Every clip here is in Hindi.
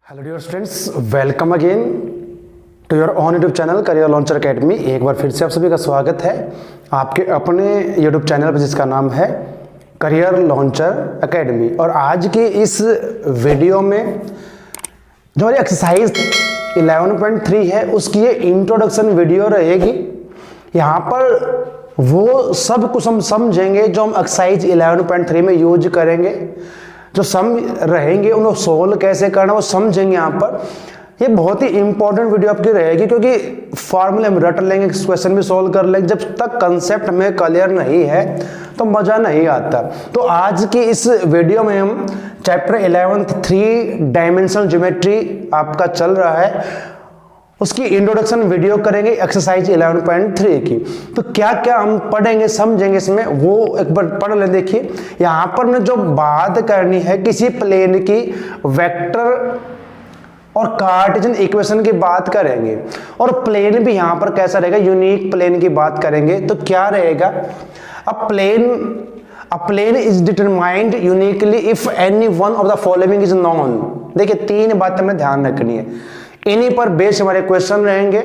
Hello dear students, welcome again to your own YouTube channel Career Launcher Academy. एक बार फिर से आप सभी का स्वागत है आपके अपने यूट्यूब चैनल पर जिसका नाम है करियर लॉन्चर एकेडमी। और आज की इस वीडियो में जो हमारी एक्सरसाइज 11.3 है उसकी ये इंट्रोडक्शन वीडियो रहेगी। यहाँ पर वो सब कुछ हम समझेंगे जो हम एक्सरसाइज 11.3 में यूज करेंगे। जो सम रहेंगे उनको सोल्व कैसे करना वो समझेंगे। यहाँ पर ये बहुत ही इंपॉर्टेंट वीडियो आपकी रहेगी क्योंकि फॉर्मूले हम रट लेंगे, क्वेश्चन भी सोल्व कर लेंगे। जब तक कंसेप्ट हमें क्लियर नहीं है तो मज़ा नहीं आता। तो आज की इस वीडियो में हम चैप्टर 11th 3 डायमेंशनल ज्योमेट्री आपका चल रहा है, उसकी इंट्रोडक्शन वीडियो करेंगे एक्सरसाइज 11.3 की। तो क्या क्या हम पढ़ेंगे समझेंगे इसमें वो एक बार पढ़ लें। देखिए यहाँ पर हमने जो बात करनी है किसी प्लेन की वेक्टर और कार्टेशियन इक्वेशन की बात करेंगे। और प्लेन भी यहाँ पर कैसा रहेगा, यूनिक प्लेन की बात करेंगे। तो क्या रहेगा, A plane is determined uniquely if any one of the following is known। देखिए तीन बातें हमें ध्यान रखनी है, इन्हीं पर बेस हमारे क्वेश्चन रहेंगे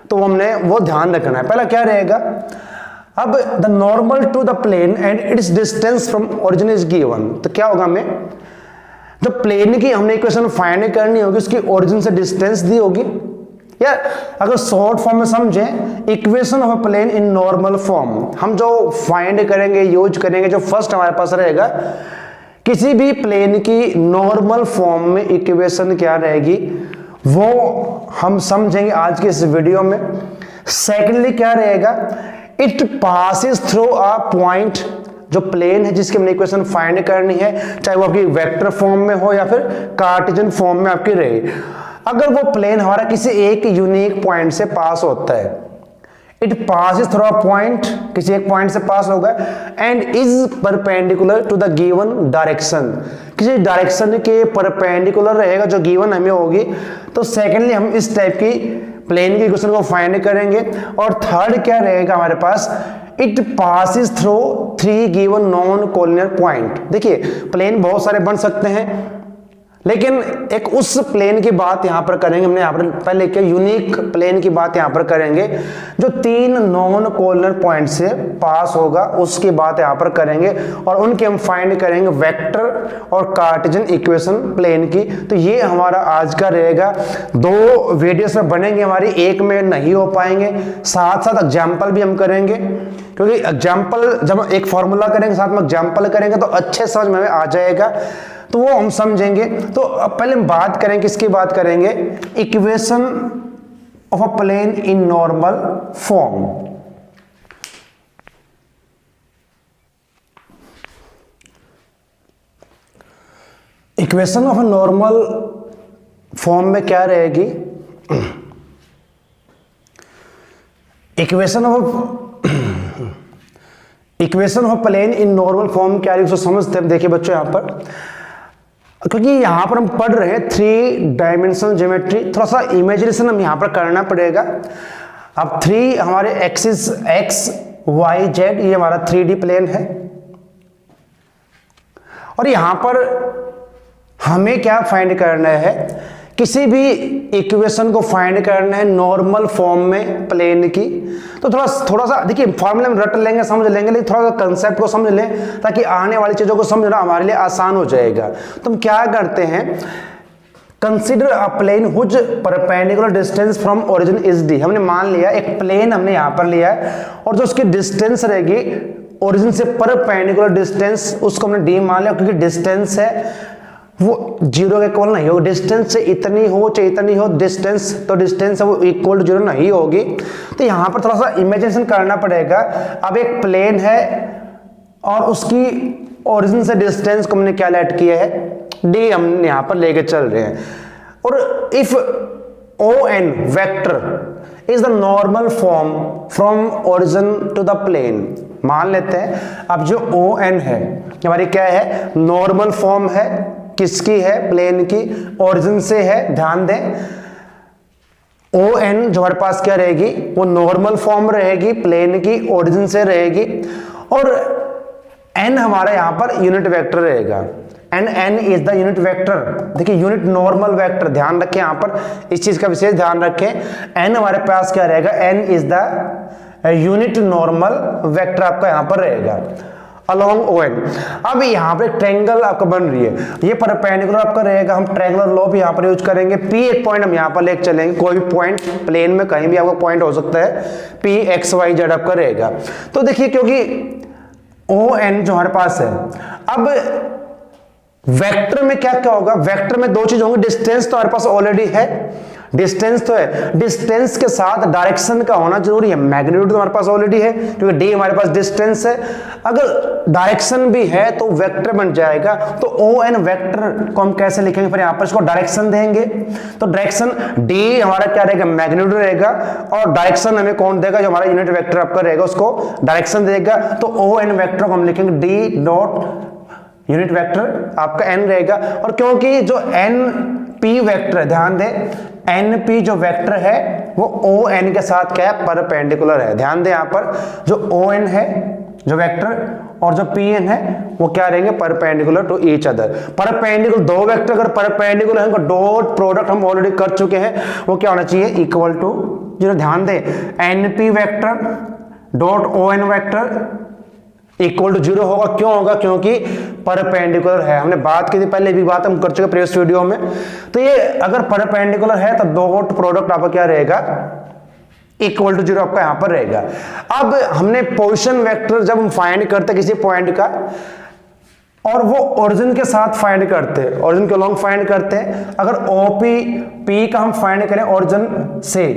तो हमने वो ध्यान रखना है। पहला क्या रहेगा, अब the normal to the plane and it's distance from origin is given. तो क्या होगा, हमें जो प्लेन की हमने इक्वेशन फाइंड करनी होगी उसकी ओरिजिन से डिस्टेंस दी होगी। या अगर शॉर्ट फॉर्म में समझें, equation of a plane in normal form हम जो फाइंड करेंगे यूज करेंगे, जो फर्स्ट हमारे पास रहेगा किसी भी प्लेन की नॉर्मल फॉर्म में इक्वेशन क्या रहेगी वो हम समझेंगे आज के इस वीडियो में। सेकेंडली क्या रहेगा, it passes through a point, जो प्लेन है जिसकी हमने इक्वेशन फाइंड करनी है, चाहे वो आपकी वेक्टर फॉर्म में हो या फिर कार्टेशियन फॉर्म में आपकी रहे, अगर वो प्लेन हमारा किसी एक यूनिक पॉइंट से पास होता है, it passes through a point, किसी एक पॉइंट से पास होगा, and is perpendicular to the given direction, किसी डायरेक्शन के परपेंडिकुलर रहेगा जो गिवन हमें होगी। तो सेकेंडली हम इस टाइप की प्लेन की इक्वेशन को फाइंड करेंगे। और थर्ड क्या रहेगा हमारे पास, it passes through 3 given non collinear point. देखिए प्लेन बहुत सारे बन सकते हैं लेकिन एक उस प्लेन की बात यहां पर करेंगे, हमने यहां पर पहले क्या यूनिक प्लेन की बात यहां पर करेंगे जो 3 नॉन कोलिनियर पॉइंट से पास होगा, उसकी बात यहां पर करेंगे। और उनके हम फाइंड करेंगे वेक्टर और कार्टेशियन इक्वेशन प्लेन की। तो ये हमारा आज का रहेगा। 2 वीडियोस में बनेंगे हमारी, एक में नहीं हो पाएंगे। साथ साथ एग्जाम्पल भी हम करेंगे क्योंकि एग्जाम्पल जब एक फॉर्मूला करेंगे साथ में एग्जाम्पल करेंगे तो अच्छे समझ में आ जाएगा, तो वो हम समझेंगे। तो अब पहले हम बात करें, किसकी बात करेंगे, equation of a plane in normal form. Equation of a normal form में क्या रहेगी, equation of plane in normal form क्या है समझते हैं। देखिए बच्चों यहाँ पर, क्योंकि यहां पर हम पढ़ रहे हैं 3 डायमेंशनल ज्योमेट्री, थोड़ा सा इमेजिनेशन हम यहां पर करना पड़ेगा। अब 3 हमारे एक्सिस x y z, ये हमारा 3D प्लेन है। और यहां पर हमें क्या फाइंड करना है, किसी भी इक्वेशन को फाइंड करना है नॉर्मल फॉर्म में प्लेन की। तो थोड़ा सा देखिए फॉर्मूले में रट लेंगे, समझ लेंगे, लेकिन थोड़ा सा कंसेप्ट को समझ लें ताकि आने वाली चीजों को समझना हमारे लिए आसान हो जाएगा। तो हम क्या करते हैं, consider a plane whose perpendicular distance from origin is D. हमने मान लिया एक प्लेन हमने यहां पर लिया है और जो उसकी डिस्टेंस रहेगी ओरिजिन से परपेंडिकुलर डिस्टेंस, उसको हमने डी मान लिया क्योंकि डिस्टेंस है वो 0 के इक्वल नहीं होगी। डिस्टेंस से इतनी हो चाहे इतनी हो डिस्टेंस, तो डिस्टेंस है वो इक्वल टू 0 नहीं होगी। तो यहाँ पर थोड़ा सा इमेजिनेशन करना पड़ेगा। अब एक प्लेन है और उसकी ओरिजिन से डिस्टेंस को हमने क्या लेट किया है, डी हम यहाँ पर लेके चल रहे हैं। और if ON vector is the normal form from origin to the plane, मान लेते हैं अब जो ON है हमारी क्या है, नॉर्मल फॉर्म है, किसकी है, प्लेन की, ओरिजिन से है। ध्यान दें ON जो हमारे पास क्या रहेगी, वो नॉर्मल फॉर्म रहेगी, प्लेन की, ओरिजिन से रहेगी। और N हमारा यहां पर यूनिट वेक्टर रहेगा। And n is the unit vector. देखिए यूनिट नॉर्मल वेक्टर, ध्यान रखें यहाँ पर इस चीज का विशेष ध्यान रखें। n हमारे पास क्या रहेगा, n is the unit normal vector आपका यहाँ पर रहेगा अलोंग ON। अब यहाँ पे ट्रायंगल आपका बन रही है, ये परपेंडिकुलर आपका रहेगा, हम ट्रायंगुलर लॉ भी यहाँ पर यूज करेंगे। P एक पॉइंट हम यहाँ पर लेके चलेंगे, कोई भी पॉइंट प्लेन में कहीं भी आपका पॉइंट हो सकता है, P x y z आपका रहेगा। तो देखिए क्योंकि ON जो हमारे पास है, अब वेक्टर में क्या क्या होगा, वेक्टर में दो चीज होंगी, डिस्टेंस तो हमारे पास ऑलरेडी है, डिस्टेंस तो है, डिस्टेंस के साथ डायरेक्शन का होना जरूरी है। मैग्नीट्यूड तो हमारे पास ऑलरेडी है क्योंकि d हमारे पास डिस्टेंस है, अगर डायरेक्शन भी है तो वेक्टर बन जाएगा। तो ON वेक्टर को हम कैसे लिखेंगे, फिर यहां पर इसको डायरेक्शन देंगे, तो डायरेक्शन d हमारा क्या रहेगा, मैग्नीट्यूड रहेगा, और डायरेक्शन हमें कौन देगा, जो हमारा यूनिट वेक्टर आपका रहेगा उसको डायरेक्शन देगा। तो ON वेक्टर को हम लिखेंगे d डॉट यूनिट वेक्टर आपका n रहेगा। और क्योंकि जो NP वेक्टर है, ध्यान दें NP जो वेक्टर है वो ON के साथ क्या है, परपेंडिकुलर है। ध्यान दें यहाँ पर जो ON है जो वेक्टर और जो PN है वो क्या रहेंगे, perpendicular to each other. Perpendicular दो वेक्टर अगर परपेंडिकुलर है, डॉट प्रोडक्ट हम ऑलरेडी कर चुके हैं, वो क्या होना चाहिए, इक्वल टू 0। ध्यान दें NP vector dot ON vector equal to 0 होगा। क्यों होगा, क्योंकि परपेंडिकुलर है। हमने बात की थी पहले भी, बात हम कर चुके प्रीवियस वीडियो में। तो ये अगर परपेंडिकुलर है तो डॉट प्रोडक्ट आपका क्या रहेगा, इक्वल टू 0 आपका यहां पर रहेगा। अब हमने पोजीशन वेक्टर जब हम फाइंड करते किसी पॉइंट का और वो ओरिजिन के साथ फाइंड करते हैं, ओरिजिन के लॉन्ग फाइंड करते हैं, अगर OP P का हम फाइंड करें ओरिजिन से,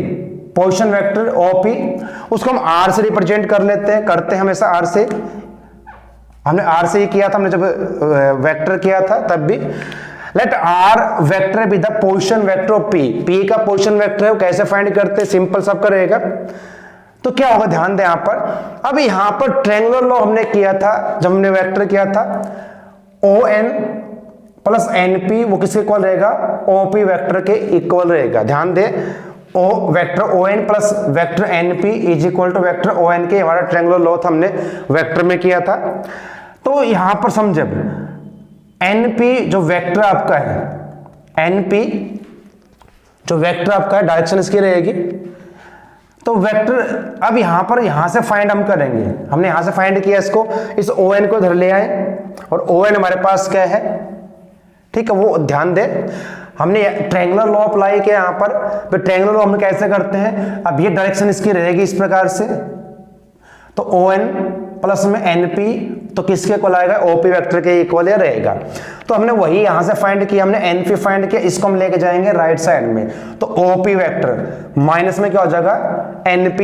पोजीशन वेक्टर OP उसको हम R से रिप्रेजेंट कर लेते हैं, करते हैं हमेशा R से। हमने R से ही किया था, हमने जब वेक्टर किया था तब भी। Let R vector be the position vector of P का पोजीशन वेक्टर है, वो कैसे फाइंड करते हैं, सिंपल सब रहेगा। तो क्या होगा, ध्यान दें यहां पर, अब यहां पर ट्रायंगुलर लॉ हमने किया था जब हमने वेक्टर किया था, ON प्लस NP वो किसके इक्वल रहेगा, OP वेक्टर के इक्वल रहेगा। ध्यान दें O vector ON plus vector NP is equal to vector ON के, हमारा ट्रायंगुलर लॉ था हमने वेक्टर में किया था। तो यहां पर समझे NP जो वेक्टर आपका है, NP जो वेक्टर आपका है डायरेक्शन इसकी रहेगी। तो वेक्टर अब यहां पर यहां से फाइंड हम करेंगे, हमने यहां से फाइंड किया इसको, इस ON को इधर ले आए और ON हमारे पास क्या है, ठीक है, वो ध्यान दें हमने ट्रायंगुलर लॉ अप्लाई किया यहां पर। तो ट्रायंगुलर लॉ हम कैसे करते हैं, अब ये डायरेक्शन इसकी रहेगी इस प्रकार से, तो ON प्लस में NP तो किसके इक्वल आएगा, OP वेक्टर के इक्वल रहेगा। तो हमने वही यहां से फाइंड किया, हमने NP फाइंड किया, इसको हम लेके जाएंगे राइट साइड में, तो OP वेक्टर माइनस में क्या हो जाएगा, NP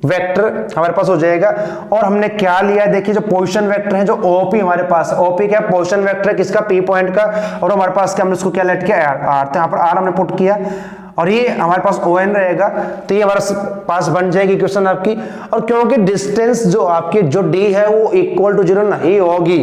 वेक्टर हमारे पास हो जाएगा। और हमने क्या लिया, देखिए जो पोजीशन वेक्टर है जो OP हमारे पास, OP क्या पोजीशन वेक्टर है किसका, P पॉइंट का, और हमारे पास क्या, हमने उसको क्या लेट किया, R, तो यहाँ पर R हमने पुट किया, और ये हमारे पास ON रहेगा। तो ये हमारे पास बन जाएगी इक्वेशन आपकी। और क्योंकि डिस्टेंस जो आपकी जो D है वो इक्वल टू 0 नहीं होगी,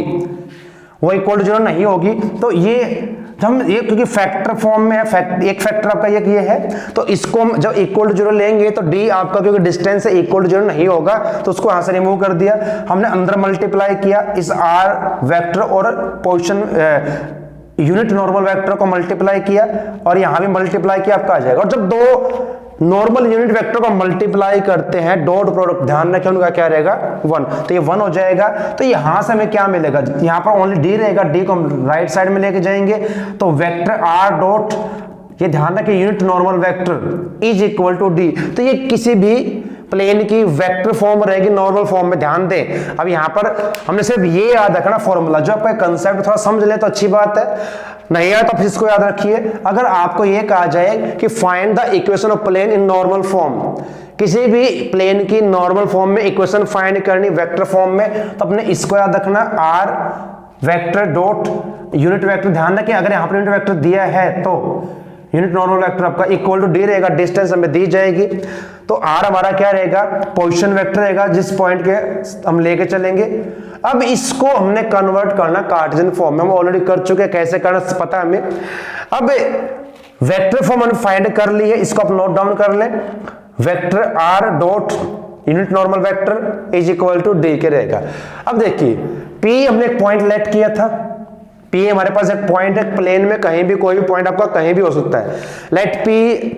वो इक्वल टू 0 नहीं होगी, तो ये हम ये क्योंकि फैक्टर फॉर्म में है, एक फैक्टर आपका ये है, तो इसको हम जब इक्वल टू 0 लेंगे तो D आपका क्योंकि डिस्टेंस है इक्वल टू 0 नहीं होगा, तो उसको यहां से रिमूव कर दिया। हमने अंदर मल्टीप्लाई किया इस R वेक्टर और पोजीशन यूनिट नॉर्मल वेक्टर को मल्टीप्लाई किया, और यहां भी मल्टीप्लाई किया, आपका आ जाएगा। और जब दो नॉर्मल यूनिट वेक्टर को मल्टीप्लाई करते हैं डॉट प्रोडक्ट, ध्यान रखें उनका क्या रहेगा, 1, तो ये 1 हो जाएगा। तो यहां से हमें क्या मिलेगा, यहां पर ओनली D रहेगा, D को हम राइट साइड में लेके जाएंगे, तो वेक्टर R डॉट, ये ध्यान रखें unit normal vector is equal to D, तो ये किसी भी प्लेन की वेक्टर फॉर्म रहेगी नॉर्मल फॉर्म में। ध्यान दें अब यहां पर हमने सिर्फ ये याद रखना फॉर्मूला, जो आपका कंसेप्ट थोड़ा समझ ले तो अच्छी बात है, नहीं आया तो फिर इसको याद रखिए। अगर आपको ये कहा जाए कि find the equation of plane in normal form, किसी भी प्लेन की नॉर्मल फॉर्म में इक्वेशन फाइंड करनी वेक्टर फॉर्म में, तो अपने इसको याद रखना R vector dot unit vector. ध्यान रखें अगर यहां पर यूनिट वेक्टर दिया है तो यूनिट नॉर्मल वेक्टर आपका इक्वल टू D रहेगा, डिस्टेंस हमें दी जाएगी, तो R हमारा क्या रहेगा, पोजीशन वेक्टर रहेगा जिस पॉइंट के हम लेके चलेंगे। अब इसको हमने कन्वर्ट करना कार्टेशियन फॉर्म में, हम ऑलरेडी कर चुके हैं, कैसे करना पता है हमें। अब वेक्टर फॉर्म हमने फाइंड कर ली है, इसको आप नोट डाउन कर लें, vector R dot unit normal vector is equal to D के रहेगा। अब देखिए P हमने एक पॉइंट लेट किया था, P हमारे पास एक पॉइंट है प्लेन में, कहीं भी कोई भी पॉइंट आपका कहीं भी हो सकता है। Let P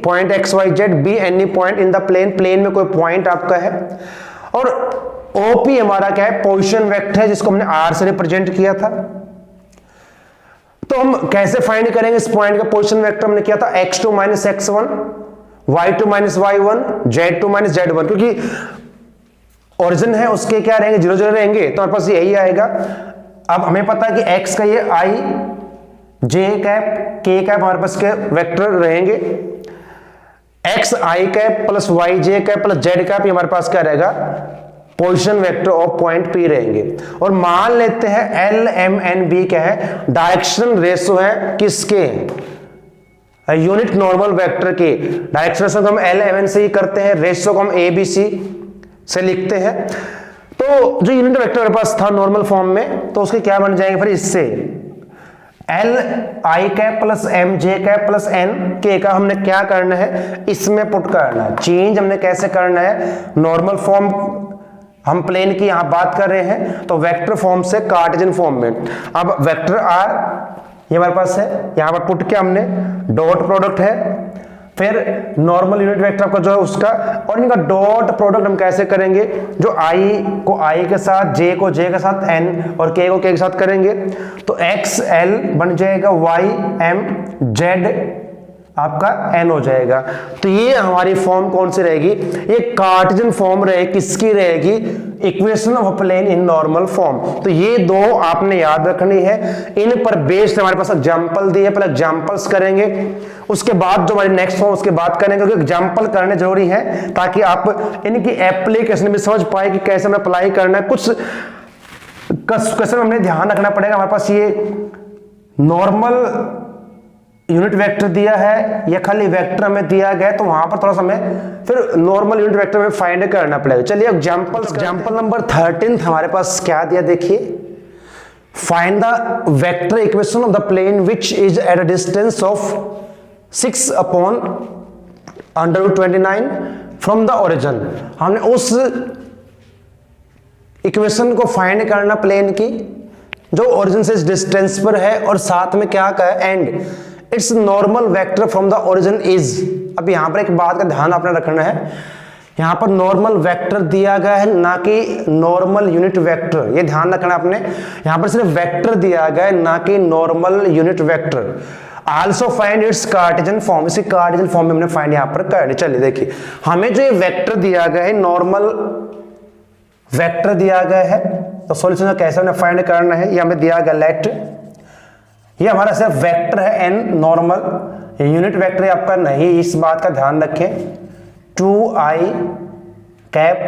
point XYZ be any point in the plane, plane में कोई पॉइंट आपका है। और OP हमारा क्या है, पोजीशन वेक्टर है जिसको हमने R से रिप्रेजेंट किया था। तो हम कैसे फाइंड करेंगे इस पॉइंट का पोजीशन वेक्टर, हमने किया था x2 minus x1, y2 minus y1, z2 minus z1, क्योंकि ओरिजिन है उसके क्या रहेंगे, 0 0 रहेंगे, तो हमारे पास यही आएगा। अब हमें पता है कि x का ये i j cap k cap हमारे पास के वेक्टर रहेंगे, x i cap plus y j cap plus z cap, ये हमारे पास क्या रहेगा, position vector of point P रहेंगे। और मान लेते हैं L M N B क्या है, डायरेक्शन रेशो है किसके, यूनिट नॉर्मल वेक्टर के। डायरेक्शन रेशो को हम L M N से ही करते हैं, रेशो को हम A B C से लिखते हैं। तो जो यूनिट वेक्टर हमारे पास था नॉर्मल फॉर्म में, तो उसके क्या बन जाएंगे फिर, इससे L I cap plus M J cap plus N K का हमने क्या करना है, इसमें पुट करना है। चेंज हमने कैसे करना है, नॉर्मल फॉर्म हम प्लेन की यहां बात कर रहे हैं, तो वेक्टर फॉर्म से कार्टेशियन फॉर्म में। अब वेक्टर R ये हमारे पास है, यहां पर पुट किया हमने, डॉट प्रोडक्ट है, फिर नॉर्मल यूनिट वेक्टर आपका जो है उसका, और इनका डॉट प्रोडक्ट हम कैसे करेंगे, जो I को I के साथ, J को J के साथ, N और K को K के साथ करेंगे, तो XL बन जाएगा, Y M Z आपका N हो जाएगा। तो ये हमारी फॉर्म कौन सी रहेगी, ये कार्टेशियन फॉर्म रहेगी, किसकी रहेगी, equation of plane in normal form. तो ये दो आपने याद रखनी है, इन पर बेस्ड हमारे पास एग्जांपल दिए, पहले एग्जांपल्स करेंगे, उसके बाद जो हमारी नेक्स्ट फॉर्म उसके बाद करेंगे, क्योंकि एग्जांपल करने जरूरी है ताकि आप इनकी एप्लीकेशन भी समझ पाए कि कैसे हमें अप्लाई करना है। कुछ क्वेश्चन हमने ध्यान रखना पड़ेगा, हमारे पास ये नॉर्मल यूनिट वेक्टर दिया है या खाली वेक्टर हमें दिया गया है, तो वहां पर थोड़ा सा हमें फिर नॉर्मल यूनिट वेक्टर में फाइंड करना पड़ेगा। चलिए एग्जांपल नंबर 13 हमारे पास क्या दिया, देखिए, find the vector equation of the plane which is at a distance of 6/√29 from the origin. हमने उस इक्वेशन को फाइंड करना प्लेन की जो ओरिजिन से डिस्टेंस पर है, और साथ में क्या कहा है, and it's normal vector from the origin is. अब यहां पर एक बात का ध्यान आपने रखना है, यहां पर नॉर्मल वेक्टर दिया गया है, ना कि नॉर्मल यूनिट वेक्टर, ये ध्यान रखना आपने। यहां पर सिर्फ वेक्टर दिया गया है, ना कि normal unit vector. Also find its Cartesian form, इसी कार्टेशियन फॉर्म में हमने फाइंड यहां पर कर। चलिए देखिए, हमें जो ये वेक्टर दिया गया है, नॉर्मल वेक्टर दिया गया है, तो सॉल्यूशन कैसे हमने फाइंड करना है, ये हमें दिया गया, लेट ये हमारा सिर्फ वेक्टर है n नॉर्मल, यूनिट वेक्टर आपका नहीं, इस बात का ध्यान रखें। 2i cap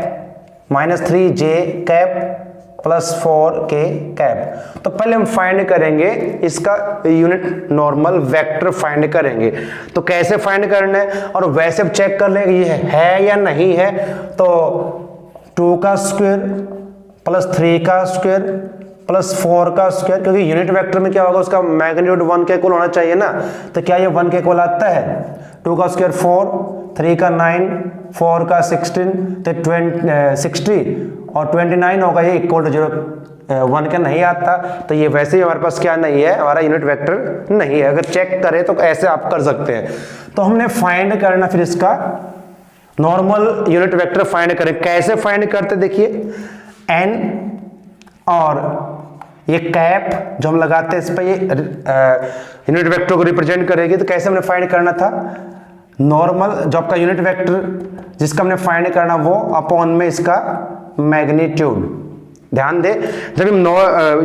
minus 3j cap plus 4k cap. तो पहले हम फाइंड करेंगे इसका यूनिट नॉर्मल वेक्टर फाइंड करेंगे। तो कैसे फाइंड करना है, और वैसे चेक कर लेंगे ये है या नहीं है। तो 2 का स्क्वायर प्लस 3 का स्क्वायर प्लस 4 का स्क्वायर, क्योंकि यूनिट वेक्टर में क्या होगा, उसका मैग्नीट्यूड 1 के इक्वल होना चाहिए ना। तो क्या ये 1 के इक्वल आता है, 2 का स्क्वायर 4, 3 का 9, 4 का 16, तो 60 और 29 होगा, ये इक्वल टू 0, 1 का नहीं आता। तो ये वैसे ही हमारे पास क्या नहीं है, हमारा यूनिट वेक्टर नहीं है। अगर चेक करें तो ऐसे आप कर सकते हैं। तो हमने फाइंड करना फिर इसका नॉर्मल यूनिट वेक्टर फाइंड करें। कैसे फाइंड करते, देखिए, n और ये कैप जो हम लगाते हैं इस पर, ये यूनिट वेक्टर को रिप्रेजेंट करेगी। तो कैसे हमने फाइंड करना था, नॉर्मल जो आपका यूनिट वेक्टर जिसका हमने फाइंड करना, वो अपॉन में इसका मैग्नीट्यूड। ध्यान दे, जब हम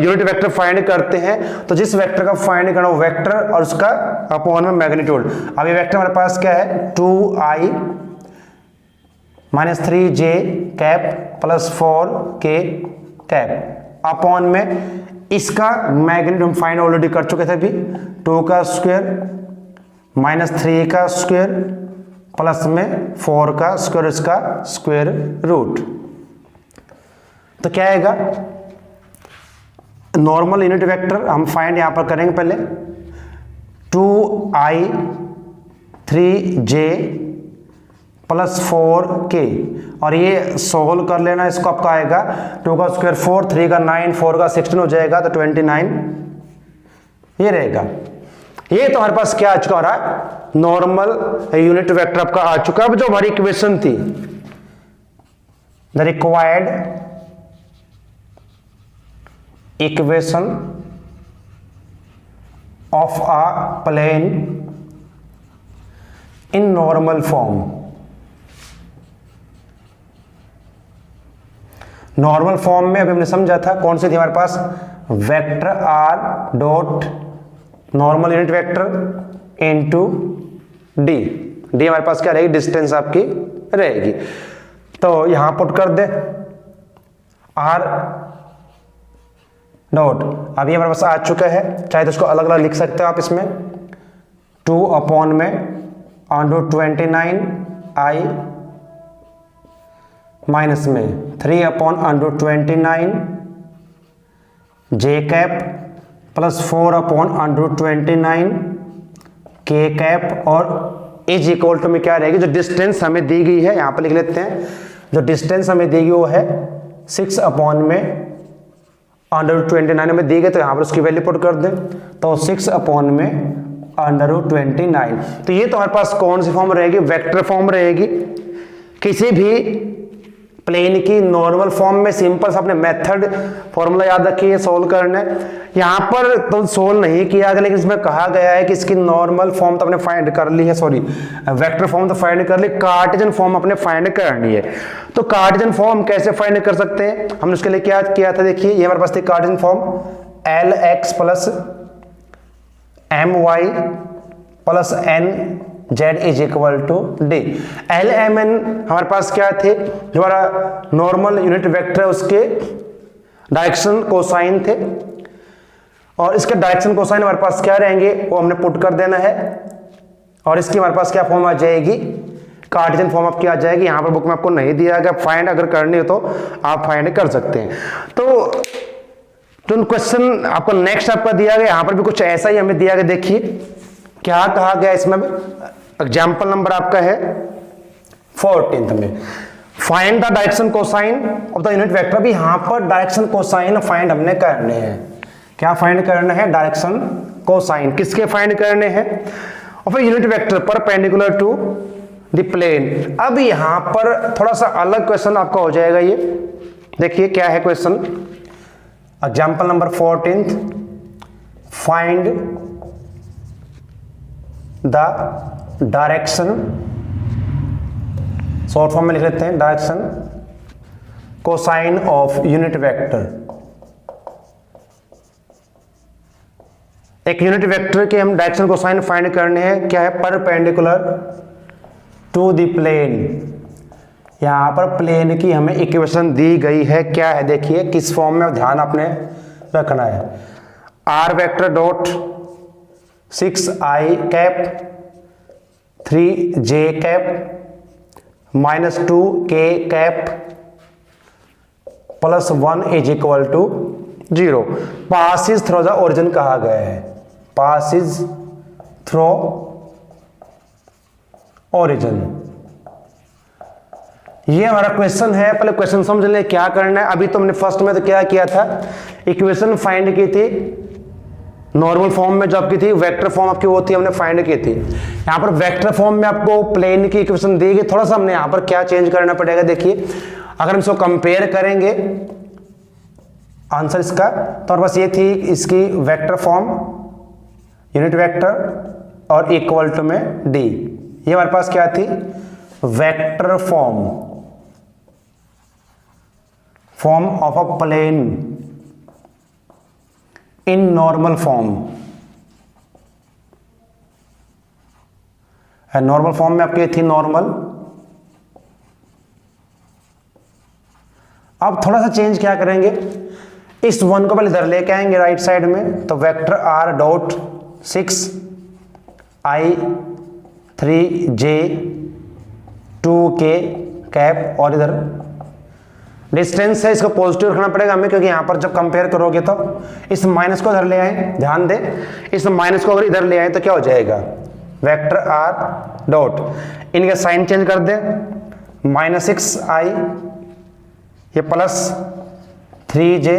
यूनिट वेक्टर फाइंड करते हैं तो जिस वेक्टर का फाइंड करना वो वेक्टर और उसका अपॉन में मैग्नीट्यूड। अब ये वेक्टर हमारे पास क्या है, 2i minus 3j cap plus 4k cap upon में इसका मैग्नीट्यूड हम फाइंड ऑलरेडी कर चुके थे अभी, 2 का स्क्वायर माइनस 3 का स्क्वायर प्लस में 4 का स्क्वायर, इसका स्क्वायर रूट। तो क्या आएगा, नॉर्मल यूनिट वेक्टर हम फाइंड यहां पर करेंगे पहले, 2i 3j प्लस 4k, और ये सोल्व कर लेना, इसको आपका आएगा 2 का स्क्वायर 4, 3 का 9, 4 का 16 हो जाएगा, तो 29 ये रहेगा। ये तो हमारे पास क्या आ चुका हो रहा है, नॉर्मल यूनिट वेक्टर आपका आ चुका है। अब जो हमारी इक्वेशन थी, the required equation of a plane in normal form, normal form में अभी हमने समझा था कौन सी थी हमारे पास, vector R dot normal unit vector into D. D हमारे पास क्या रहेगी, डिस्टेंस आपकी रहेगी। तो यहां पुट कर दे आर डॉट, अभी हमारे पास आ चुका है, चाहे तो इसको अलग अलग लिख सकते हो आप इसमें, 2 अपॉन में अंडर 29 आई माइनस में 3 अपॉन अंडर 29 जे कैप प्लस 4 अपॉन अंडर 29 के कैप, और इज इक्वल टू में क्या रहेगी, जो डिस्टेंस हमें दी गई है यहां पर लिख लेते हैं, जो डिस्टेंस हमें दी गई वो है 6 अपॉन में अंडर 29 में दी गई, तो यहां पर उसकी वैल्यू पुट कर दें, तो 6 अपॉन में अंडर 29। तो ये तो हमारे पास कौन सी फॉर्म रहेगी, वेक्टर फॉर्म रहेगी। किसी भी प्लेन की नॉर्मल फॉर्म में सिंपल सा अपने मेथड फॉर्मूला याद रखिए सोल्व करना है। यहां पर तो सोल्व नहीं किया गया, लेकिन इसमें कहा गया है कि इसकी नॉर्मल फॉर्म तो अपने फाइंड कर ली है, सॉरी वेक्टर फॉर्म तो फाइंड कर ली, कार्टेशियन फॉर्म अपने फाइंड करनी है। तो कार्टेशियन फॉर्म कैसे फाइंड कर सकते हैं, हमने उसके लिए क्या किया था, देखिए ये हमारे पास थी Cartesian form LX plus MY plus NZ is equal to D. LMN हमारे पास क्या थे, जो हमारा नॉर्मल यूनिट वेक्टर है उसके डायरेक्शन कोसाइन थे, और इसके डायरेक्शन कोसाइन हमारे पास क्या रहेंगे वो हमने पुट कर देना है, और इसकी हमारे पास क्या फॉर्म आ जाएगी, कार्टेशियन फॉर्म आपकी आ जाएगी। यहां पर बुक में आपको नहीं दिया गया, फाइंड अगर करनी हो तो आप फाइंड कर सकते हैं। तो क्वेश्चन आपको नेक्स्ट आपका दिया गया, यहां पर भी कुछ ऐसा ही हमें दिया गया, देखिए क्या कहा गया इसमें। एग्जाम्पल नंबर आपका है 14 में, find the direction cosine of the unit vector. भी यहां पर डायरेक्शन कोसाइन फाइंड हमने करने हैं, क्या फाइंड करना है, डायरेक्शन कोसाइन किसके फाइंड करने हैं, और फिर unit vector perpendicular to the plane. अब यहां पर थोड़ा सा अलग क्वेश्चन आपका हो जाएगा, ये देखिए क्या है question, example number 14, find the direction, short form में लिख लेते हैं direction cosine of unit vector. एक यूनिट वेक्टर के हम डायरेक्शन कोसाइन फाइंड करने हैं, क्या है, परपेंडिकुलर टू द प्लेन। यहां पर प्लेन की हमें इक्वेशन दी गई है, क्या है देखिए किस फॉर्म में, ध्यान आपने रखना है, R vector dot 6i cap 3j cap minus 2k cap plus 1 is equal to 0। Passes through the origin कहा गया है, पासिस थ्रो ओरिजिन, ये हमारा क्वेश्चन है। पहले क्वेश्चन समझ ले क्या करना है। अभी तो हमने फर्स्ट में तो क्या किया था, इक्वेशन फाइंड की थी नॉर्मल फॉर्म में, जो आपकी थी वेक्टर फॉर्म आपकी वो थी, हमने फाइंड की थी। यहां पर वेक्टर फॉर्म में आपको प्लेन की इक्वेशन दी गई, थोड़ा सा हमने यहां पर क्या चेंज करना पड़ेगा, देखिए अगर हम इसको कंपेयर करेंगे आंसर इसका, तो हमारे पास ये थी इसकी वेक्टर फॉर्म यूनिट वेक्टर और इक्वल टू में डी, ये हमारे पास क्या थी, vector form of a plane in normal form है, नॉर्मल फॉर्म में आपकी थी नॉर्मल। अब थोड़ा सा चेंज क्या करेंगे, इस वन को पहले इधर लेके आएंगे राइट साइड में, तो vector R dot 6i 3j 2k cap, और इधर डिस्टेंस है इसको पॉजिटिव रखना पड़ेगा हमें, क्योंकि यहां पर जब कंपेयर करोगे तो इस माइनस को इधर ले आए, ध्यान दे इस माइनस को अगर इधर ले आए तो क्या हो जाएगा, वेक्टर आर डॉट, इनका साइन चेंज कर दे, -6i ये plus 3j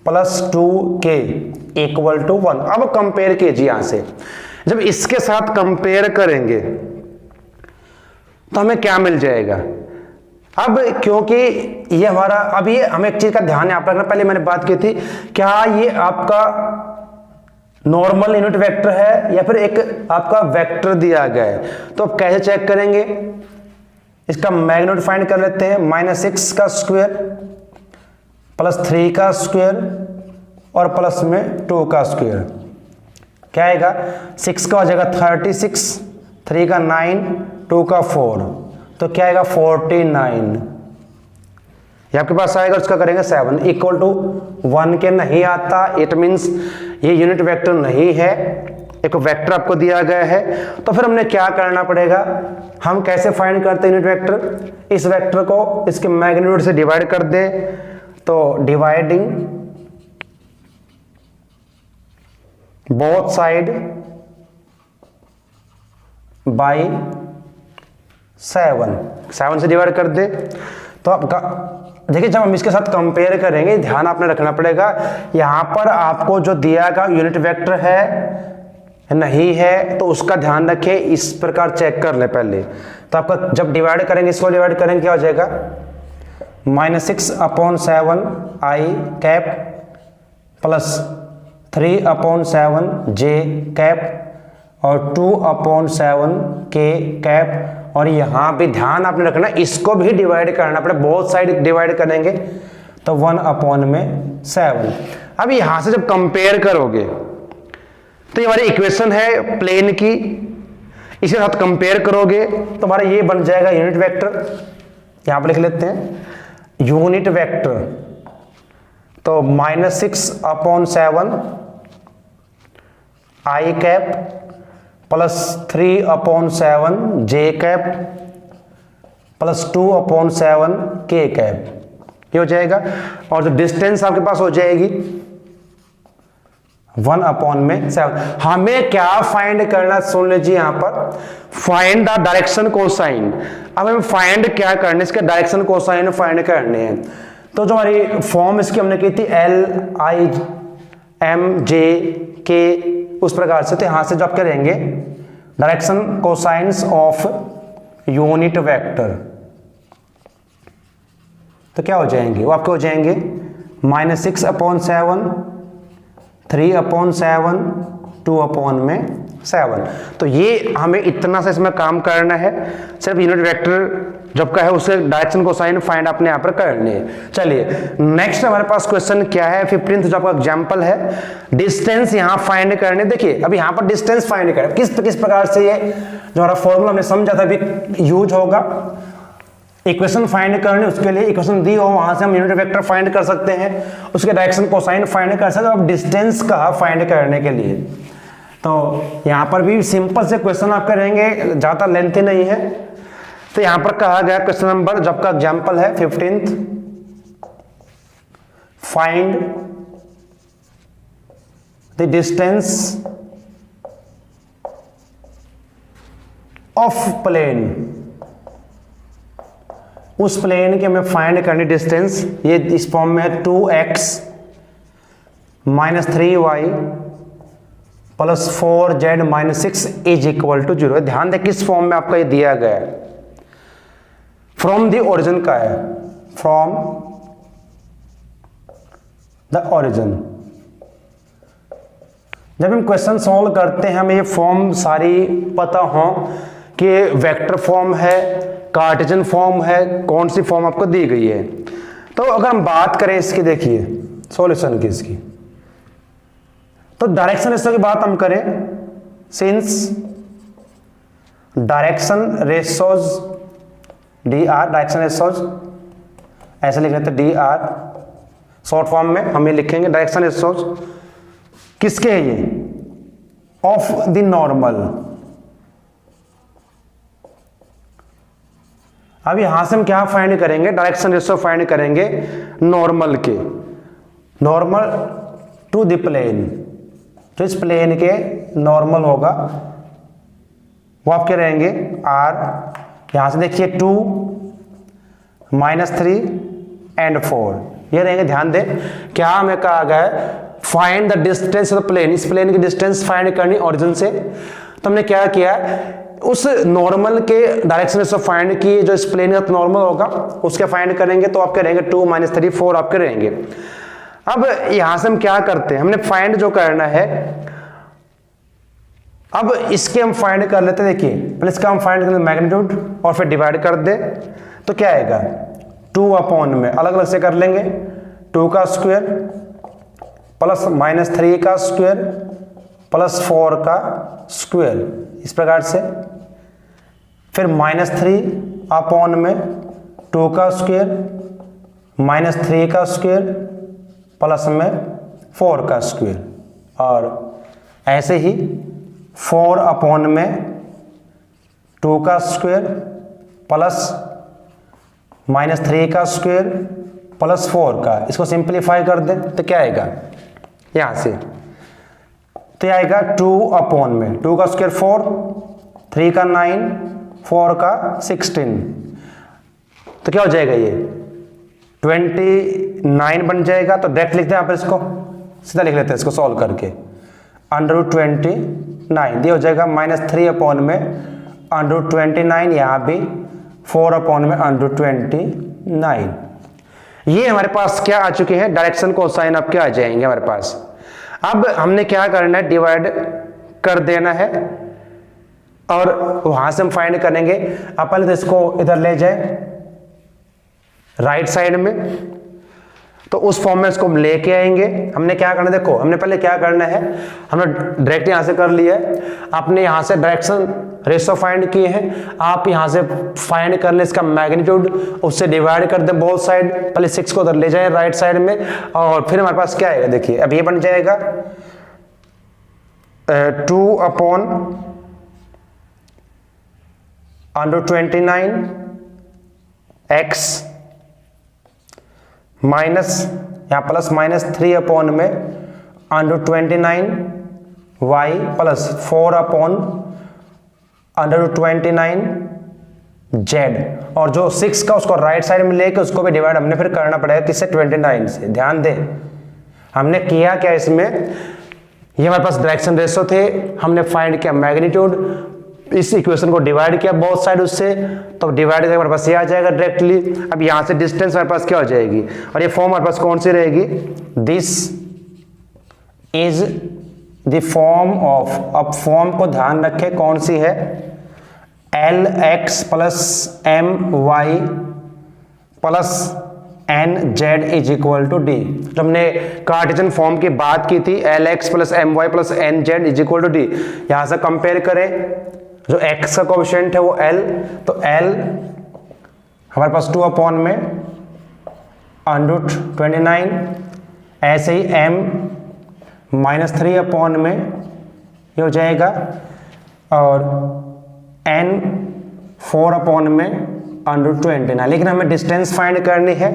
plus 2k equal to 1। अब कंपेयर कीजिए, यहां से जब इसके साथ कंपेयर करेंगे तो हमें क्या मिल जाएगा। अब क्योंकि ये हमारा, अब ये हमें एक चीज का ध्यान यहाँ पर रखना, पहले मैंने बात की थी, क्या ये आपका नॉर्मल यूनिट वेक्टर है या फिर एक आपका वेक्टर दिया गया है। तो अब कैसे चेक करेंगे, इसका मैग्नीट्यूड फाइंड कर लेते हैं। -6 का स्क्वायर प्लस 3 का स्क्वायर और प्लस में 2 का स्क्वायर, क्या आएगा, 6 का हो जाएगा 36, 3 का 9, 2 का 4, तो क्या आएगा 49। ये आपके पास आएगा, उसका करेंगे 7 इक्वल टू 1 के नहीं आता, इट मीन्स ये यूनिट वेक्टर नहीं है, एक वेक्टर आपको दिया गया है। तो फिर हमने क्या करना पड़ेगा, हम कैसे फाइंड करते हैं यूनिट वेक्टर, इस वेक्टर को इसके मैग्नीट्यूड से डिवाइड कर दे, तो डिवाइडिंग बोथ साइड बाई 7 से डिवाइड कर दे। तो आपका देखिए, जब हम इसके साथ कंपेयर करेंगे, ध्यान आपने रखना पड़ेगा, यहां पर आपको जो दिया गया यूनिट वेक्टर है नहीं है, तो उसका ध्यान रखें, इस प्रकार चेक कर ले पहले। तो आपका जब डिवाइड करेंगे, इसको डिवाइड करेंगे, क्या हो जाएगा, -6/7 i cap plus 3/7 j cap और 2/7 k कैप। और यहां भी ध्यान आपने रखना, इसको भी डिवाइड करना पड़े, बहुत साइड डिवाइड करेंगे तो 1/7। अब यहां से जब कंपेयर करोगे तो ये हमारी इक्वेशन है प्लेन की, इसके साथ कंपेयर करोगे तो हमारा ये बन जाएगा यूनिट वेक्टर। यहां पर लिख लेते हैं यूनिट वेक्टर, तो -6/7 i cap plus 3/7 j cap plus 2/7 k cap, ये हो जाएगा। और जो डिस्टेंस आपके पास हो जाएगी 1/7। हमें क्या फाइंड करना, सुन लीजिए यहां पर, फाइंड द डायरेक्शन कोसाइन। अब हमें फाइंड क्या करने, इसके डायरेक्शन कोसाइन फाइंड करने हैं। तो जो हमारी फॉर्म इसकी हमने की थी LIMJ K, उस प्रकार से, तो यहां से जो आप करेंगे direction cosines of unit vector, तो क्या हो जाएंगे, वो आपके हो जाएंगे -6/7 3/7 2/7। तो ये हमें इतना सा इसमें काम करना है, सिर्फ यूनिट वेक्टर जब का है उसके डायरेक्शन कोसाइन फाइंड आपने यहाँ पर करनी है। चलिए नेक्स्ट हमारे पास क्वेश्चन क्या है, 15th जो आपका एग्जांपल है, डिस्टेंस यहाँ फाइंड करने। देखिए अब यहाँ पर डिस्टेंस फाइंड करें, किस प्रकार से ये जो हमारा फॉर्मूला हमने समझा था अभी यूज होगा। इक्वेशन फाइंड करने, उसके लिए इक्वेशन दी हो, वहां से हम यूनिट वेक्टर फाइंड कर सकते हैं, उसके डायरेक्शन कोसाइन फाइंड कर सकते हैं। अब डिस्टेंस का फाइंड करने के लिए तो यहां पर भी सिंपल से क्वेश्चन आप करेंगे, ज्यादा लेंथी नहीं है। तो यहां पर कहा गया क्वेश्चन नंबर, जब का एग्जांपल है 15th, find the distance of plane. उस प्लेन की हमें फाइंड करनी डिस्टेंस, ये इस फॉर्म में है 2x - 3y plus 4z - 6 is equal to 0। ध्यान दें किस फॉर्म में आपका ये दिया गया है, फ्रॉम द ओरिजिन का है, फ्रॉम द ओरिजिन। जब हम क्वेश्चन सॉल्व करते हैं हमें ये फॉर्म सारी पता हो कि वेक्टर फॉर्म है, कार्टेशियन फॉर्म है, कौन सी फॉर्म आपको दी गई है। तो अगर हम बात करें इसकी, देखिए सॉल्यूशन की इसकी, तो डायरेक्शन रेशो की बात हम करें, since direction ratios DR, direction ratios ऐसे लिख लेते हैं DR, शॉर्ट फॉर्म में हम ये लिखेंगे डायरेक्शन रेशोज किसके है ये, ऑफ द नॉर्मल। अब यहां से हम क्या फाइंड करेंगे, डायरेक्शन रेशो फाइंड करेंगे नॉर्मल के, नॉर्मल टू द प्लेन, जो इस प्लेन के नॉर्मल होगा वो आपके रहेंगे R। यहां से देखिए 2 - 3 एंड 4 ये रहेंगे। ध्यान दें क्या हमें कहा गया है, find the distance of the plane, इस प्लेन की डिस्टेंस फाइंड करनी ओरिजिन से। तो हमने क्या किया, उस नॉर्मल के डायरेक्शन से फाइंड किए, जो इस प्लेन का नॉर्मल होगा उसके फाइंड करेंगे, तो आपके रहेंगे 2 - 3 4 आपके रहेंगे। अब यहां से हम क्या करते हैं, हमने फाइंड जो करना है, अब इसके हम फाइंड कर लेते हैं। देखिए पहले इसका हम फाइंड कर लेते मैग्नीट्यूड और फिर डिवाइड कर दे, तो क्या आएगा 2 अपॉन में अलग अलग से कर लेंगे, 2 का स्क्वायर प्लस -3 का स्क्वायर प्लस 4 का स्क्वायर, इस प्रकार से। फिर -3 अपॉन में 2 का स्क्वायर -3 का स्क्वायर प्लस में 4 का स्क्वायर, और ऐसे ही 4 अपॉन में 2 का स्क्वायर प्लस -3 का स्क्वायर प्लस 4 का, इसको सिंप्लीफाई कर दें तो क्या आएगा यहां से, तो आएगा 2 अपॉन में 2 का स्क्वायर 4, 3 का 9, 4 का 16, तो क्या हो जाएगा ये 29 बन जाएगा। तो डायरेक्ट लिखते हैं यहाँ पर, इसको सीधा लिख लेते हैं इसको सॉल्व करके, √29 ये हो जाएगा -3 अपॉन में √29, यहाँ भी 4 अपॉन में √29। ये हमारे पास क्या आ चुके हैं, डायरेक्शन कोसाइन आपके आ जाएंगे हमारे पास। अब हमने क्या करना है, डिवाइड कर देना है और वहां से हम फाइंड करेंगे। आप पहले तो इसको इधर ले जाए राइट साइड में, तो उस फॉर्म में इसको हम लेके आएंगे। हमने क्या करना है, देखो हमने पहले क्या करना है, हमने डायरेक्ट यहां से कर लिया है, आपने यहां से डायरेक्शन रेशो फाइंड किए हैं, आप यहां से फाइंड कर ले इसका मैग्नीट्यूड, उससे डिवाइड कर दे बोथ साइड। पहले 6 को उधर ले जाए राइट साइड में, और फिर हमारे पास क्या आएगा, देखिए अब ये बन जाएगा 2 अपॉन √29 x माइनस यहाँ प्लस -3 अपॉन में √29 y प्लस 4 अपॉन √29 z, और जो 6 का उसको राइट साइड में लेके उसको भी डिवाइड हमने फिर करना पड़ेगा किससे, 29 से। ध्यान दे हमने किया क्या इसमें, ये हमारे पास डायरेक्शन रेशो थे, हमने फाइंड किया मैग्नीट्यूड, इस इक्वेशन को डिवाइड किया बोथ साइड उससे, तो डिवाइड करके हमारे पास ये आ जाएगा डायरेक्टली। अब यहां से डिस्टेंस हमारे पास क्या हो जाएगी, और ये फॉर्म हमारे पास कौन सी रहेगी, this is the form of, अब फॉर्म को ध्यान रखें कौन सी है, LX + MY + NZ is equal to D। जब हमने कार्टेशियन फॉर्म की बात की थी, LX + MY + NZ is equal to D, यहां से कंपेयर करें, जो x का कोएफिशिएंट है वो L, तो L हमारे पास 2 अपॉन में √29, ऐसे ही M -3 अपॉन में ये हो जाएगा, और N 4 अपॉन में √29। लेकिन हमें डिस्टेंस फाइंड करनी है,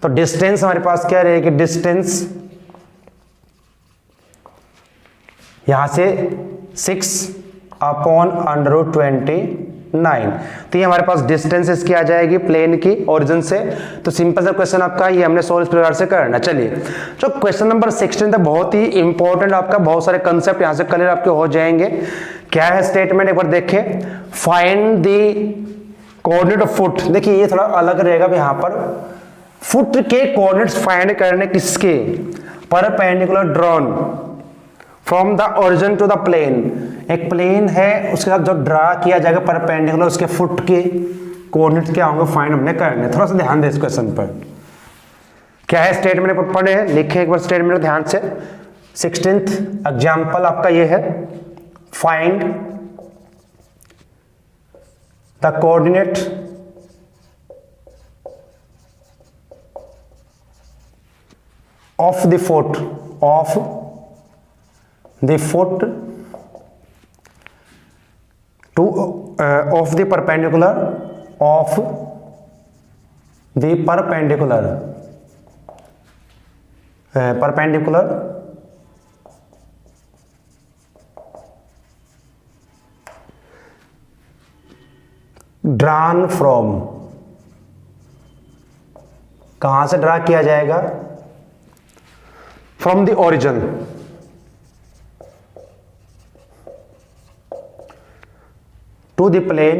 तो डिस्टेंस हमारे पास क्या रहेगी, डिस्टेंस यहां से 6 अपॉन √29, तो ये हमारे पास डिस्टेंस इसकी आ जाएगी प्लेन की ओरिजिन से। तो सिंपल सा क्वेश्चन आपका ये हमने सोल्व इस प्रकार से करना। चलिए जो क्वेश्चन नंबर 16 था बहुत ही इंपॉर्टेंट, आपका बहुत सारे कंसेप्ट यहां से क्लियर आपके हो जाएंगे। क्या है स्टेटमेंट, एक बार देखें, find the coordinate of foot. देखिए ये थोड़ा अलग रहेगा, यहाँ पर फुट के कोऑर्डिनेट्स फाइंड करने किसके, perpendicular drawn from the origin to the plane. एक प्लेन है उसके साथ जो ड्रा किया जाएगा परपेंडिकुलर, उसके फुट के कोऑर्डिनेट्स क्या होंगे फाइंड हमने करने। थोड़ा सा ध्यान दे इस क्वेश्चन पर, क्या है स्टेटमेंट पढ़े लिखे एक बार स्टेटमेंट ध्यान से। 16th एग्जाम्पल आपका ये है, find the coordinate of the foot to of the perpendicular drawn from, कहां से ड्रा किया जाएगा, from the origin to the plane,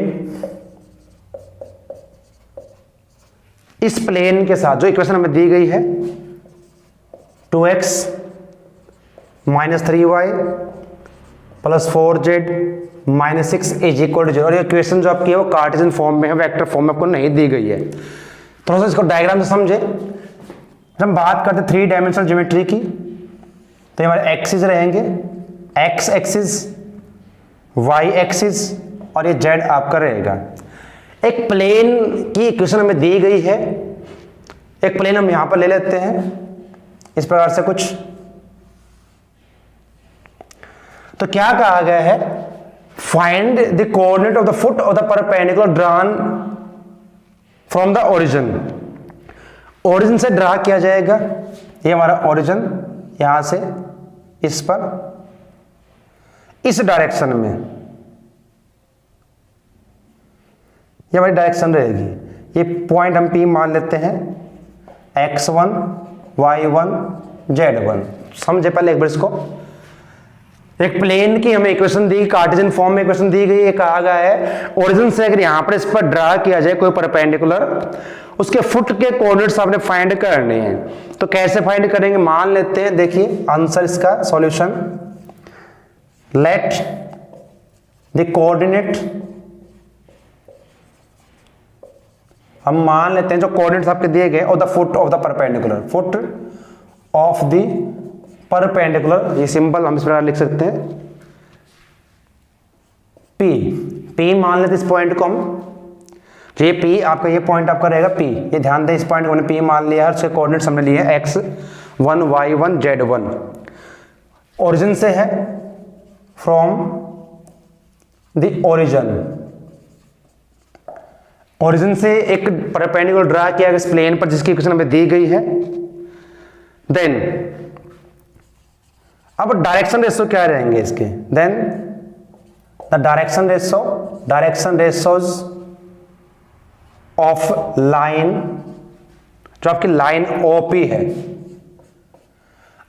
इस प्लेन के साथ जो इक्वेशन हमें दी गई है 2x minus 3y plus 4z minus 6 is equal to 0, और ये इक्वेशन जो आपकी है वो कार्टेशियन फॉर्म में है, वेक्टर फॉर्म में आपको नहीं दी गई है। थोड़ा सा इसको डायग्राम से समझे। जब हम बात करते 3 डायमेंशनल ज्योमेट्री की तो हमारे एक्सिस रहेंगे, x एक्सिस, y एक्सिस और ये z आपका रहेगा। एक प्लेन की इक्वेशन हमें दी गई है, एक प्लेन हम यहां पर ले लेते हैं इस प्रकार से कुछ। तो क्या कहा गया है, find the coordinate of the foot of the perpendicular drawn from the origin. Origin से ड्रा किया जाएगा, ये हमारा ओरिजिन यहां से इस पर, इस डायरेक्शन में ये हमारी डायरेक्शन रहेगी। ये पॉइंट हम P मान लेते हैं, x1 y1 z1। समझे पहले एक बार इसको। एक प्लेन की हमें इक्वेशन दी, कार्टेशियन फॉर्म में इक्वेशन दी गई है, कहा गया है ओरिजिन से अगर यहां पर इस पर ड्रा किया जाए कोई परपेंडिकुलर, उसके फुट के कोऑर्डिनेट्स आपने फाइंड करने हैं। तो कैसे फाइंड करेंगे, मान लेते हैं, देखिए आंसर इसका सॉल्यूशन, लेट द कोऑर्डिनेट, हम मान लेते हैं जो कोऑर्डिनेट्स आपके दिए गए of the foot of the perpendicular, foot of the perpendicular, ये सिंबल हम इस प्रकार लिख सकते हैं P मान लेते इस पॉइंट को हम, ये P आपका, ये पॉइंट आपका रहेगा P, ये ध्यान दें इस पॉइंट को हमने P मान लिया है, उसके कोऑर्डिनेट्स हमने लिए हैं x1 y1 z1। ओरिजिन से है, फ्रॉम द ओरिजिन, ओरिजिन से एक परपेंडिकुलर ड्रा किया इस प्लेन पर जिसकी इक्वेशन हमें दी गई है। देन अब डायरेक्शन रेशो क्या रहेंगे इसके, then the direction ratios of line, जो आपकी लाइन OP है,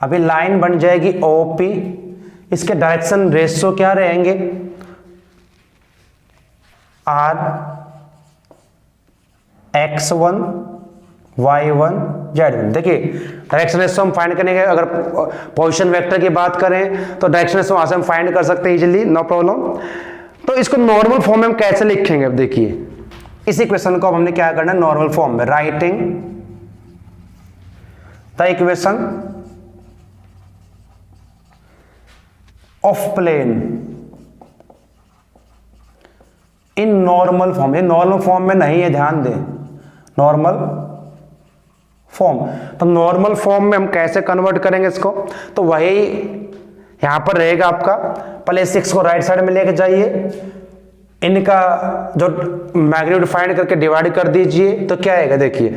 अभी लाइन बन जाएगी OP, इसके डायरेक्शन रेशो क्या रहेंगे, R x1 y1 z1। देखिए डायरेक्शन रेशो हम फाइंड करने के, अगर पोजीशन वेक्टर की बात करें तो डायरेक्शन रेशो वहां से हम फाइंड कर सकते हैं इजीली, नो प्रॉब्लम। तो इसको नॉर्मल फॉर्म में हम कैसे लिखेंगे, अब देखिए इस इक्वेशन को अब हमने क्या करना है, नॉर्मल फॉर्म में, writing the equation of plane in normal form. ये नॉर्मल फॉर्म में नहीं है, ध्यान दें, नॉर्मल फॉर्म। तो नॉर्मल फॉर्म में हम कैसे कन्वर्ट करेंगे इसको, तो वही यहां पर रहेगा आपका, पहले 6 को राइट साइड में लेके जाइए, इनका जो मैग्नीट्यूड फाइंड करके डिवाइड कर दीजिए, तो क्या आएगा देखिए,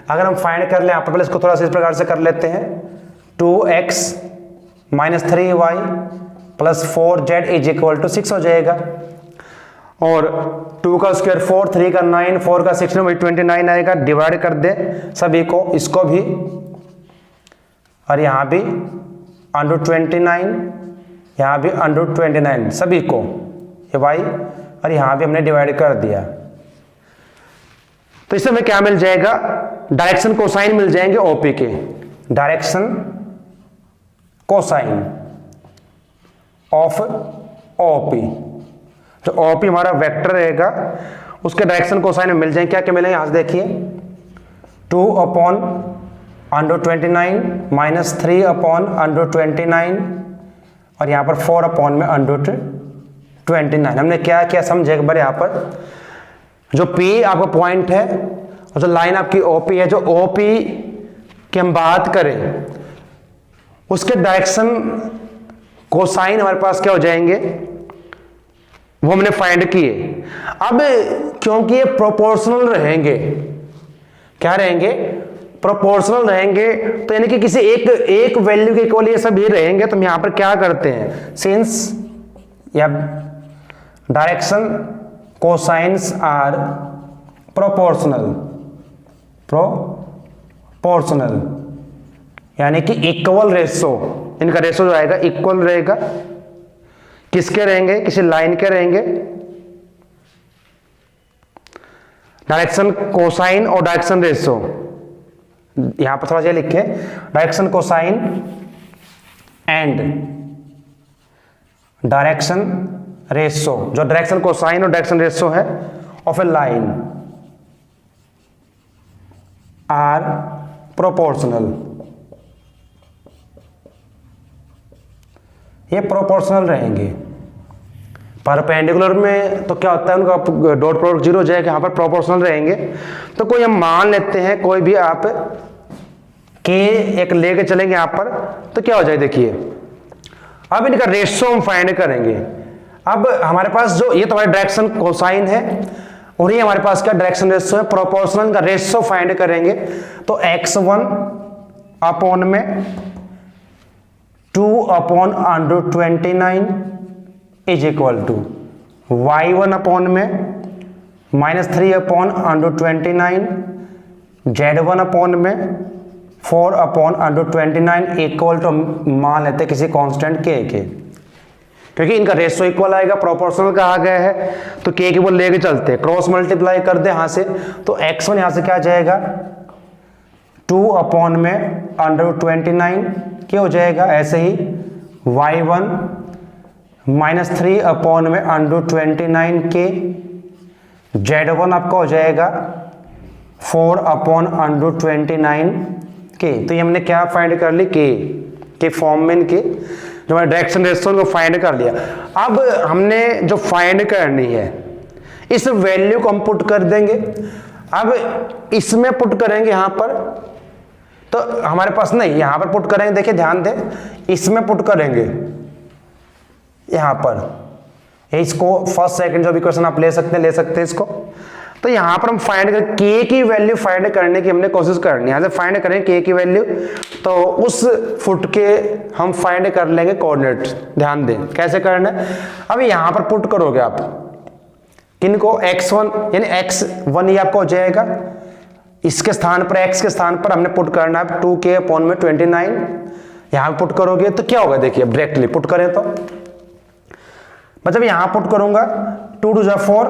अगर हम फाइंड कर ले यहाँ पर, पहले इसको थोड़ा सा इस प्रकार से कर लेते हैं, 2x minus 3y plus 4z is equal to 6 हो जाएगा, और 2 का स्क्वायर 4, 3 का 9, 4 का 16 वही 29 आएगा। डिवाइड कर दे सभी को, इसको भी और यहाँ भी √29, यहाँ भी √29, सभी को ये y, और यहाँ भी हमने डिवाइड कर दिया। तो इससे हमें क्या मिल जाएगा, डायरेक्शन कोसाइन मिल जाएंगे OP के, डायरेक्शन कोसाइन ऑफ OP। जो OP हमारा वेक्टर रहेगा उसके डायरेक्शन कोसाइन में मिल जाएंगे, क्या क्या मिलेंगे, यहां से देखिए 2/√29 माइनस 3/√29 और यहां पर 4/√29। हमने क्या क्या समझे एक बार, यहां पर जो P आपका पॉइंट है और जो लाइन आपकी OP है, जो OP की हम बात करें उसके डायरेक्शन कोसाइन हमारे पास क्या हो जाएंगे, वो हमने फाइंड किए। अब क्योंकि ये प्रोपोर्शनल रहेंगे, क्या रहेंगे, प्रोपोर्शनल रहेंगे, तो यानी कि किसी एक वैल्यू के इक्वल ये सब ही रहेंगे, तो हम यहां पर क्या करते हैं, सिंस या डायरेक्शन कोसाइंस आर प्रोपोर्शनल यानी कि इक्वल रेशो, इनका रेशो जो आएगा इक्वल रहेगा, किसके रहेंगे, किसी लाइन के रहेंगे, डायरेक्शन कोसाइन और डायरेक्शन रेशो। यहां पर थोड़ा सा लिखे direction cosine and direction ratio, जो डायरेक्शन कोसाइन और डायरेक्शन रेशो है of a line are proportional, ये प्रोपोर्शनल रहेंगे। परपेंडिकुलर में तो क्या होता है, उनका डॉट प्रोडक्ट जीरो हो जाएगा, यहाँ पर प्रोपोर्शनल रहेंगे। तो कोई हम मान लेते हैं, कोई भी आप के एक लेके चलेंगे यहाँ पर, तो क्या हो जाए देखिए, अब इनका रेशो हम फाइंड करेंगे। अब हमारे पास जो ये तो हमारी डायरेक्शन कोसाइन है और ये हमारे पास क्या डायरेक्शन रेशो है, प्रोपोर्शनल का रेशो फाइंड करेंगे। तो x1 अपॉन में 2/√29 is equal to y1 upon में -3/√29, z1 अपॉन में 4/√29 इक्वल टू मान लेते किसी कांस्टेंट k के, क्योंकि इनका रेशो इक्वल आएगा, प्रोपोर्शनल कहा गया है तो k की वो लेके चलते हैं, क्रॉस मल्टीप्लाई कर दे यहां से, तो x1 यहां से क्या जाएगा 2 में √29 क्या हो जाएगा, ऐसे ही y1 -3 में √29 के, z1 आपका हो जाएगा 4/√29 के। तो ये हमने क्या फाइंड कर ली, के फॉर्म में इनके जो हमारे डायरेक्शन रेशो को फाइंड कर लिया। अब हमने जो फाइंड करनी है इस वैल्यू को हम पुट कर देंगे। अब इसमें पुट करेंगे यहां पर, तो हमारे पास नहीं, यहां पर पुट करेंगे, देखिए ध्यान दें, इसमें पुट करेंगे यहां पर, इसको फर्स्ट सेकंड जो भी क्वेश्चन आप ले सकते हैं इसको। तो यहां पर हम फाइंड करें के की वैल्यू फाइंड करने की हमने कोशिश करनी है, यहां से फाइंड करें के की वैल्यू, तो उस फुट के हम फाइंड कर लेंगे कोऑर्डिनेट। ध्यान दें कैसे करना है। अब यहां पर पुट करोगे आप किनको, x1 यानी x1 ही आपको हो जाएगा, इसके स्थान पर x के स्थान पर हमने पुट करना है 2k/29, यहां पुट करोगे तो क्या होगा देखिए, डायरेक्टली पुट करें तो मतलब यहां पुट करूंगा 2 2 4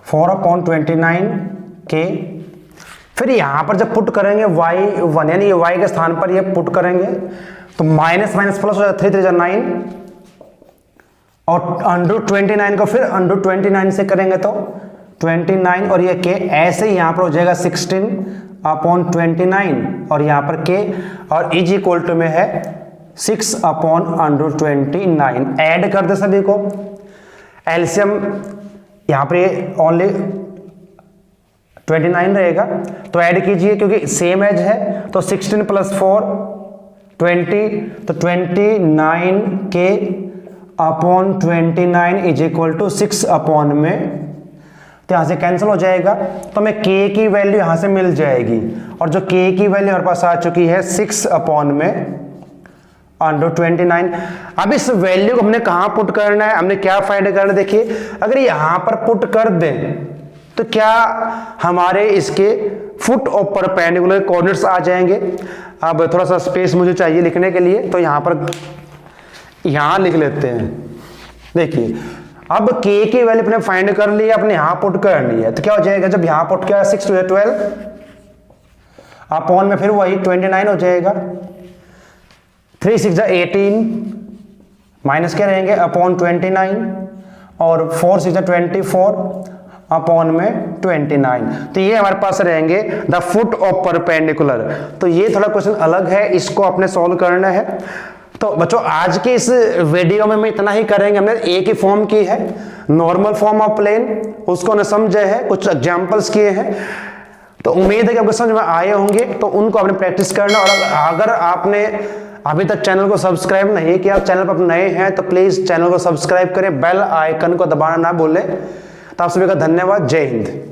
4/29 के, फिर यहां पर जब पुट करेंगे y1 यानी ये y के स्थान पर ये पुट करेंगे तो माइनस माइनस प्लस हो जाएगा, 3 3 9 और √29 को फिर √29 से करेंगे तो 29 और ये के, ऐसे ही यहां पर हो जाएगा 16/29 और यहां पर के, और इज इक्वल टू में है 6/√29। ऐड कर दे सभी को, एलसीएम यहां पर ओनली 29 रहेगा तो ऐड कीजिए क्योंकि सेम एज है, तो 16 + 4 20, तो 29 के अपॉन 29 इज इक्वल टू 6 में, तो यहां से कैंसिल हो जाएगा, तो हमें के की वैल्यू यहां से मिल जाएगी, और जो के की वैल्यू हमारे पास आ चुकी है 6/29। अब इस वैल्यू को हमने कहां पुट करना है, हमने क्या फाइंड करना है, देखिए अगर यहां पर पुट कर दें तो क्या हमारे इसके फुट और परपेंडिकुलर कोऑर्डिनेट्स आ जाएंगे। अब थोड़ा सा स्पेस मुझे चाहिए लिखने के लिए, तो यहां पर यहां लिख लेते हैं। देखिए अब के की वैल्यू अपने फाइंड कर लिया, अपने यहां पुट करनी है, तो क्या हो जाएगा, जब यहां पुट किया 6 2 12 अपॉन में फिर वही 29 हो जाएगा, 3 6 18 माइनस क्या रहेंगे अपॉन 29 और 4 6 24 अपॉन में 29, तो ये हमारे पास रहेंगे द फुट ऑफ परपेंडिकुलर। तो ये थोड़ा क्वेश्चन अलग है, इसको आपने सॉल्व करना है। तो बच्चों आज के इस वीडियो में इतना ही करेंगे, हमने एक ही फॉर्म की है, नॉर्मल फॉर्म ऑफ प्लेन, उसको हमने समझे हैं, कुछ एग्जांपल्स किए हैं, तो उम्मीद है कि आपको समझ में आए होंगे, तो उनको आपने प्रैक्टिस करना। और अगर आपने अभी तक चैनल को सब्सक्राइब नहीं किया, चैनल पर नए हैं तो प्लीज चैनल को सब्सक्राइब करें, बेल आइकन को दबाना ना भूलें। तो आप सभी का धन्यवाद, जय हिंद।